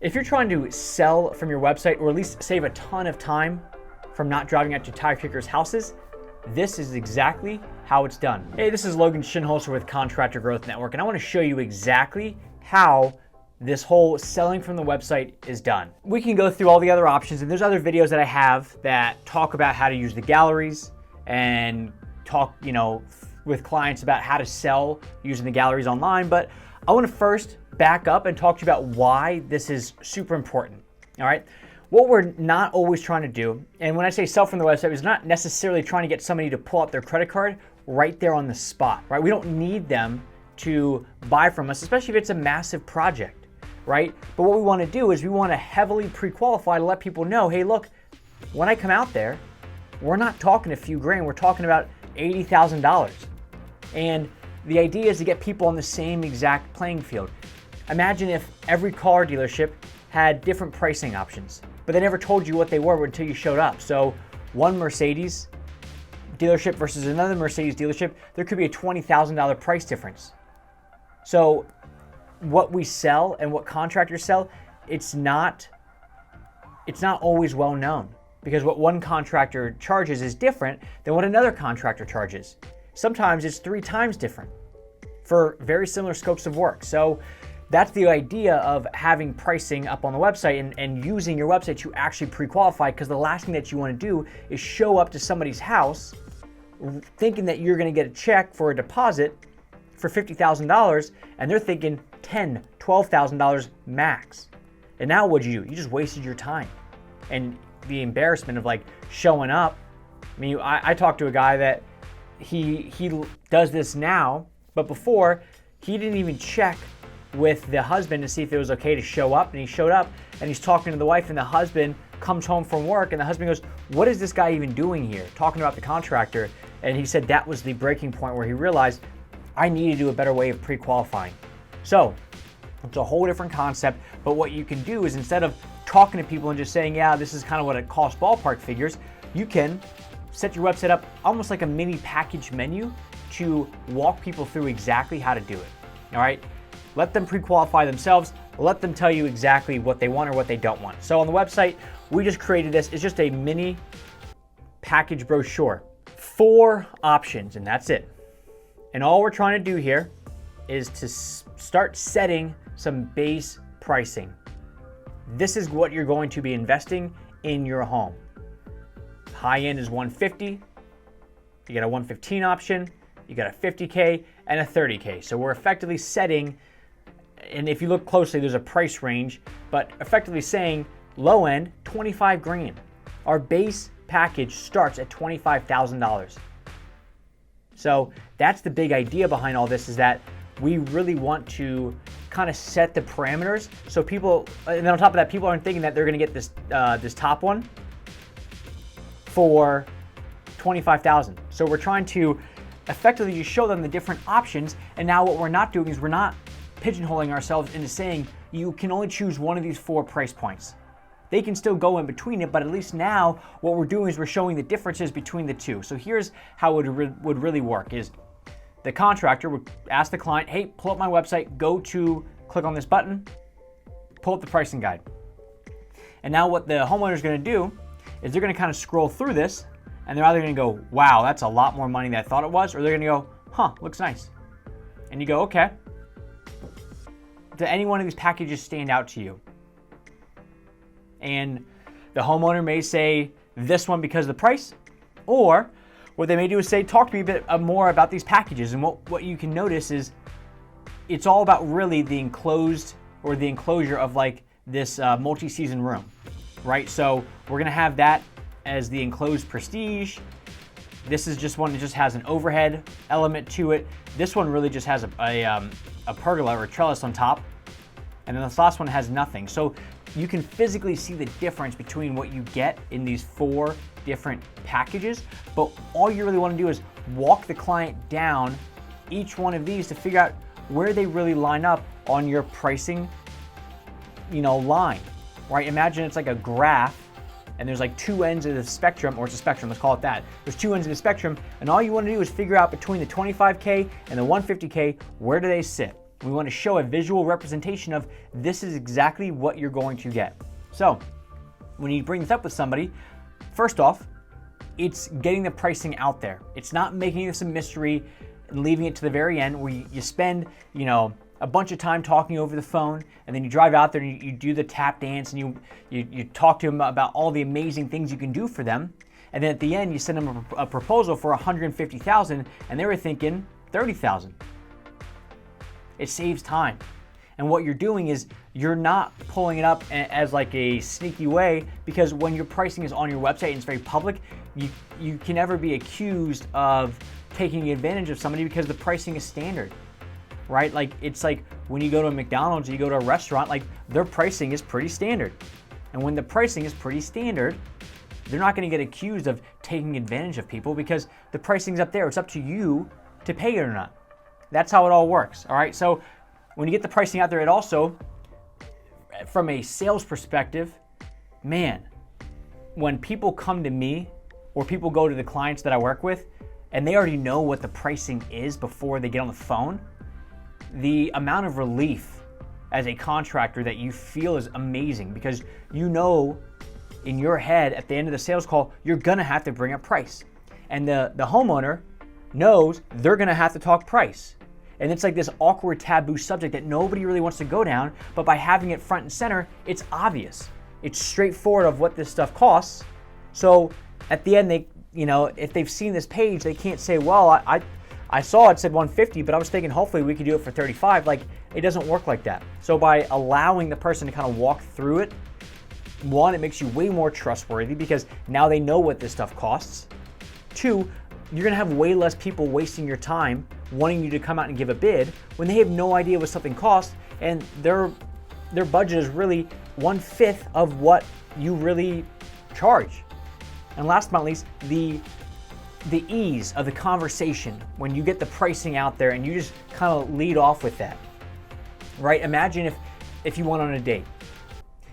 If you're trying to sell from your website, or at least save a ton of time from not driving out to tire kickers' houses, this is exactly how it's done. Hey, this is Logan Shinholster with Contractor Growth Network, and I want to show you exactly how this whole selling from the website is done. We can go through all the other options, and there's other videos that I have that talk about how to use the galleries and talk, with clients about how to sell using the galleries online. But I want to first back up and talk to you about why this is super important. All right. What we're not always trying to do, and when I say sell from the website, is not necessarily trying to get somebody to pull out their credit card right there on the spot, right? We don't need them to buy from us, especially if it's a massive project, right? But what we want to do is we want to heavily pre-qualify to let people know, hey, look, when I come out there, we're not talking a few grand, we're talking about $80,000. And the idea is to get people on the same exact playing field. Imagine if every car dealership had different pricing options, but they never told you what they were until you showed up. So one Mercedes dealership versus another Mercedes dealership, there could be a $20,000 price difference. So what we sell and what contractors sell, it's not always well known, because what one contractor charges is different than what another contractor charges. Sometimes it's 3 times different for very similar scopes of work. So that's the idea of having pricing up on the website and using your website to actually pre-qualify, because the last thing that you want to do is show up to somebody's house thinking that you're going to get a check for a deposit for $50,000, and they're thinking $10,000, $12,000 max. And now what'd you do? You just wasted your time. And the embarrassment of showing up. I mean, I talked to a guy that he does this now, but before he didn't even check with the husband to see if it was okay to show up. And he showed up and he's talking to the wife, and the husband comes home from work and the husband goes, what is this guy even doing here? Talking about the contractor. And he said that was the breaking point where he realized, I need to do a better way of pre-qualifying. So it's a whole different concept, but what you can do is, instead of talking to people and just saying, yeah, this is kind of what it costs ballpark figures, you can set your website up almost like a mini package menu to walk people through exactly how to do it. All right. Let them pre-qualify themselves. Let them tell you exactly what they want or what they don't want. So on the website, we just created this. It's just a mini package brochure. 4 options, and that's it. And all we're trying to do here is to start setting some base pricing. This is what you're going to be investing in your home. High end is $150. You got a $115 option. You got a $50K and a $30K. So we're effectively setting, and if you look closely, there's a price range, but effectively saying low end, 25 grand. Our base package starts at $25,000. So that's the big idea behind all this, is that we really want to kind of set the parameters so people, and then on top of that, people aren't thinking that they're going to get this top one for $25,000. So we're trying to effectively just show them the different options. And now what we're not doing is we're not pigeonholing ourselves into saying you can only choose one of these 4 price points. They can still go in between it, but at least now what we're doing is we're showing the differences between the 2. So here's how it would really work is the contractor would ask the client, hey, pull up my website, click on this button, pull up the pricing guide. And now what the homeowner is going to do is they're going to kind of scroll through this, and they're either going to go, wow, that's a lot more money than I thought it was, or they're going to go, huh, looks nice. And you go, okay. Do any one of these packages stand out to you? And the homeowner may say this one because of the price, or what they may do is say, talk to me a bit more about these packages. And what you can notice is it's all about really the enclosure of this multi-season room, right? So we're going to have that as the enclosed prestige. This is just one that just has an overhead element to it. This one really just has a pergola or a trellis on top. And then this last one has nothing. So you can physically see the difference between what you get in these 4 different packages. But all you really want to do is walk the client down each one of these to figure out where they really line up on your pricing, line, right? Imagine it's like a graph, and there's 2 ends of the spectrum, or it's a spectrum, let's call it that. There's 2 ends of the spectrum, and all you want to do is figure out between the 25K and the 150K, where do they sit? We want to show a visual representation of this is exactly what you're going to get. So when you bring this up with somebody, first off, it's getting the pricing out there. It's not making this a mystery and leaving it to the very end where you spend, a bunch of time talking over the phone, and then you drive out there and you do the tap dance and you talk to them about all the amazing things you can do for them. And then at the end, you send them a proposal for $150,000 and they were thinking $30,000. It saves time. And what you're doing is you're not pulling it up as like a sneaky way, because when your pricing is on your website and it's very public, you can never be accused of taking advantage of somebody because the pricing is standard, right? Like it's like when you go to a McDonald's, you go to a restaurant, like their pricing is pretty standard. And when the pricing is pretty standard, they're not going to get accused of taking advantage of people because the pricing's up there. It's up to you to pay it or not. That's how it all works, all right? So when you get the pricing out there, it also, from a sales perspective, man, when people come to me or people go to the clients that I work with and they already know what the pricing is before they get on the phone, the amount of relief as a contractor that you feel is amazing, because you know in your head at the end of the sales call, you're gonna have to bring a price. And the homeowner knows they're gonna have to talk price. And it's like this awkward taboo subject that nobody really wants to go down, but by having it front and center, it's obvious. It's straightforward of what this stuff costs. So at the end, they, if they've seen this page, they can't say, well, I saw it said 150, but I was thinking hopefully we could do it for 35. Like, it doesn't work like that. So by allowing the person to kind of walk through it, one, it makes you way more trustworthy because now they know what this stuff costs. Two, you're gonna have way less people wasting your time wanting you to come out and give a bid when they have no idea what something costs, and their budget is really 1/5 of what you really charge. And last but not least, the ease of the conversation when you get the pricing out there and you just kind of lead off with that, right? Imagine if you went on a date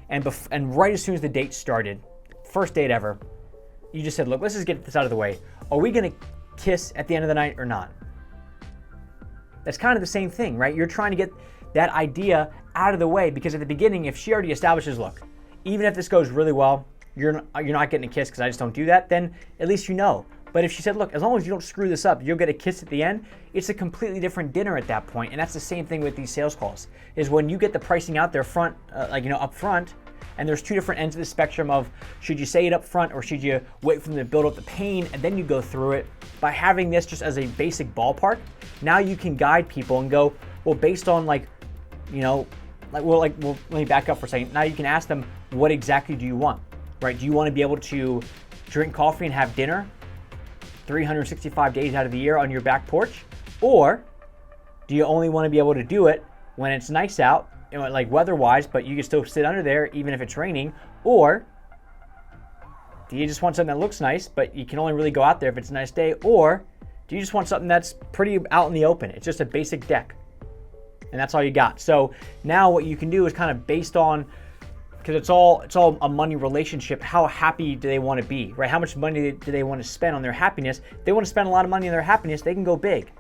and right as soon as the date started, first date ever, you just said, look, let's just get this out of the way. Are we gonna kiss at the end of the night or not? That's kind of the same thing, right? You're trying to get that idea out of the way, because at the beginning, if she already establishes, look, even if this goes really well, you're not getting a kiss because I just don't do that, then at least you know. But if she said, look, as long as you don't screw this up, you'll get a kiss at the end, it's a completely different dinner at that point. And that's the same thing with these sales calls, is when you get the pricing out there front, up front, and there's two different ends of the spectrum of should you say it up front or should you wait for them to build up the pain and then you go through it. By having this just as a basic ballpark, now you can guide people and go, well, based on let me back up for a second. Now you can ask them, what exactly do you want, right? Do you want to be able to drink coffee and have dinner 365 days out of the year on your back porch? Or do you only want to be able to do it when it's nice out, like weather-wise, but you can still sit under there even if it's raining? Or do you just want something that looks nice, but you can only really go out there if it's a nice day? Or do you just want something that's pretty out in the open? It's just a basic deck, and that's all you got. So now what you can do is kind of based on, because it's all a money relationship, how happy do they want to be, right? How much money do they want to spend on their happiness? If they want to spend a lot of money on their happiness, they can go big.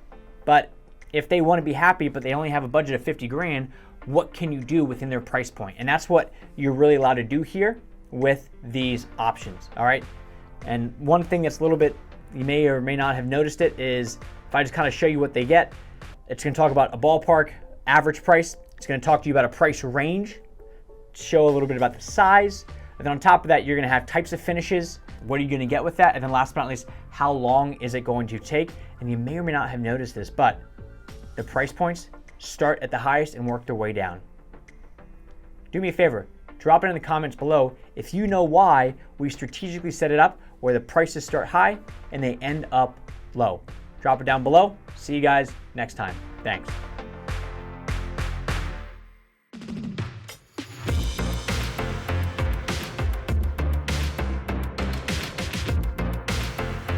But if they want to be happy, but they only have a budget of 50 grand, what can you do within their price point? And that's what you're really allowed to do here with these options, all right? And one thing that's a little bit, you may or may not have noticed it, is if I just kind of show you what they get, it's going to talk about a ballpark average price. It's going to talk to you about a price range, show a little bit about the size. And then on top of that, you're going to have types of finishes. What are you going to get with that? And then last but not least, how long is it going to take? And you may or may not have noticed this, but the price points start at the highest and work their way down. Do me a favor, drop it in the comments below if you know why we strategically set it up where the prices start high and they end up low. Drop it down below. See you guys next time. Thanks.